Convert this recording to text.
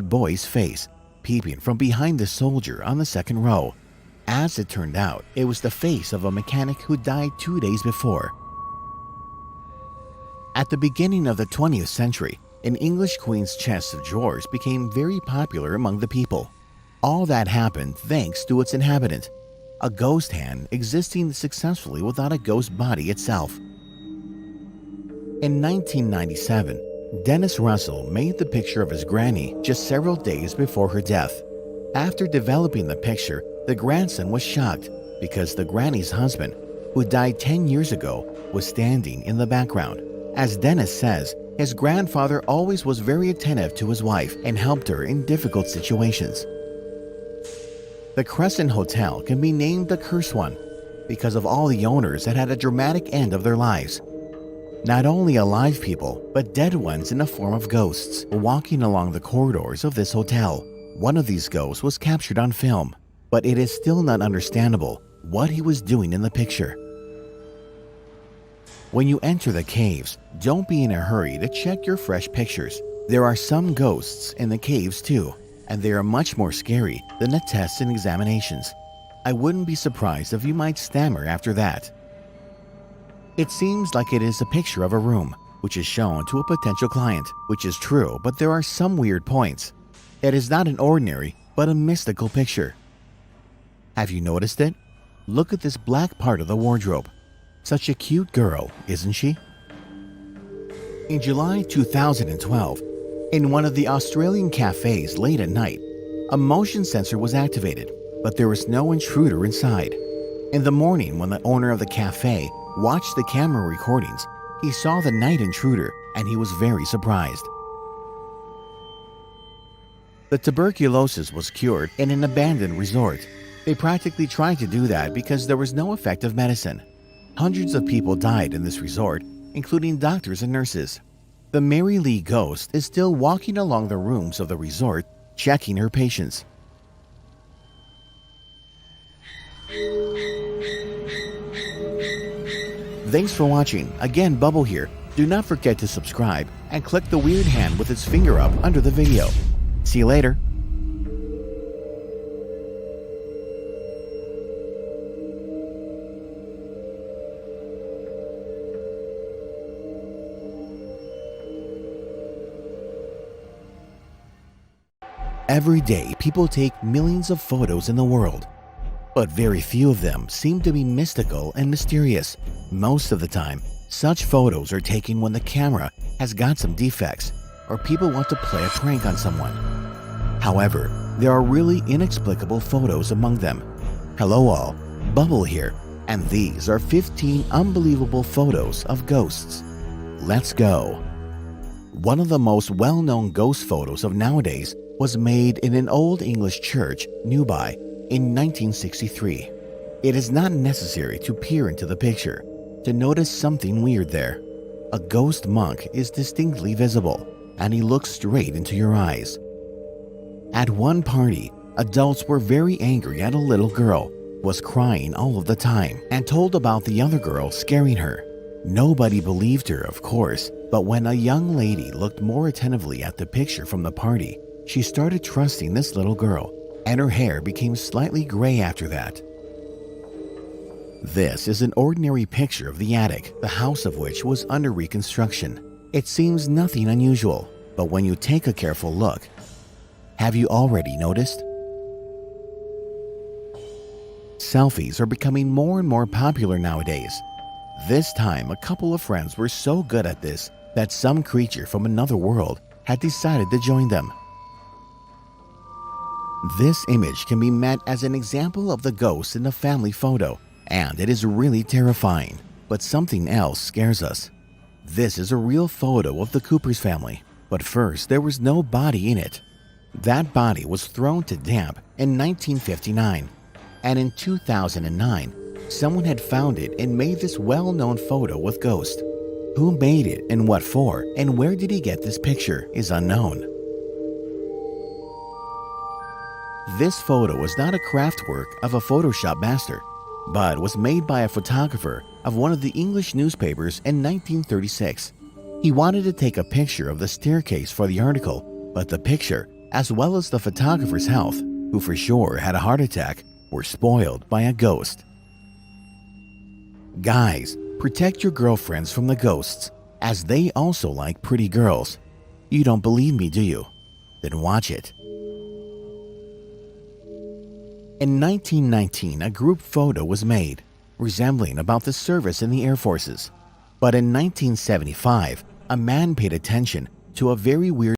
red boy's face, peeping from behind the soldier on the second row. As it turned out, it was the face of a mechanic who died 2 days before. At the beginning of the 20th century, an English queen's chest of drawers became very popular among the people. All that happened thanks to its inhabitant, a ghost hand existing successfully without a ghost body itself. In 1997, Dennis Russell made the picture of his granny just several days before her death. After developing the picture, the grandson was shocked because the granny's husband, who died 10 years ago, was standing in the background. As Dennis says, his grandfather always was very attentive to his wife and helped her in difficult situations. The Crescent Hotel can be named the Cursed One because of all the owners that had a dramatic end of their lives. Not only alive people, but dead ones in the form of ghosts were walking along the corridors of this hotel. One of these ghosts was captured on film, but it is still not understandable what he was doing in the picture. When you enter the caves, don't be in a hurry to check your fresh pictures. There are some ghosts in the caves too, and they are much more scary than the tests and examinations. I wouldn't be surprised if you might stammer after that. It seems like it is a picture of a room, which is shown to a potential client, which is true, but there are some weird points. It is not an ordinary, but a mystical picture. Have you noticed it? Look at this black part of the wardrobe. Such a cute girl, isn't she? In July 2012, in one of the Australian cafes late at night, a motion sensor was activated, but there was no intruder inside. In the morning, when the owner of the cafe watched the camera recordings, he saw the night intruder and he was very surprised. The tuberculosis was cured in an abandoned resort. They practically tried to do that because there was no effective medicine. Hundreds of people died in this resort, including doctors and nurses. The Mary Lee ghost is still walking along the rooms of the resort, checking her patients. Thanks for watching. Again, Bubble here. Do not forget to subscribe and click the weird hand with its finger up under the video. See you later. Every day, people take millions of photos in the world, but very few of them seem to be mystical and mysterious. Most of the time, such photos are taken when the camera has got some defects or people want to play a prank on someone. However, there are really inexplicable photos among them. Hello all, Bubble here, and these are 15 unbelievable photos of ghosts. Let's go. One of the most well-known ghost photos of nowadays was made in an old English church, Newby, in 1963. It is not necessary to peer into the picture to notice something weird there. A ghost monk is distinctly visible, and he looks straight into your eyes. At one party, adults were very angry at a little girl who was crying all of the time and told about the other girl scaring her. Nobody believed her, of course, but when a young lady looked more attentively at the picture from the party, she started trusting this little girl, and her hair became slightly gray after that. This is an ordinary picture of the attic, the house of which was under reconstruction. It seems nothing unusual, but when you take a careful look, have you already noticed? Selfies are becoming more and more popular nowadays. This time, a couple of friends were so good at this that some creature from another world had decided to join them. This image can be met as an example of the ghost in the family photo, and it is really terrifying, but something else scares us. This is a real photo of the Cooper's family, but first there was no body in it. That body was thrown to damp in 1959, and in 2009, someone had found it and made this well-known photo with ghost. Who made it and what for, and where did he get this picture is unknown. This photo was not a craft work of a Photoshop master, but was made by a photographer of one of the English newspapers in 1936. He wanted to take a picture of the staircase for the article, but the picture as well as the photographer's health, who for sure had a heart attack, were spoiled by a ghost. Guys, protect your girlfriends from the ghosts, as they also like pretty girls. You don't believe me, do you? Then watch it. In 1919, a group photo was made, resembling about the service in the Air Forces. But in 1975, a man paid attention to a very weird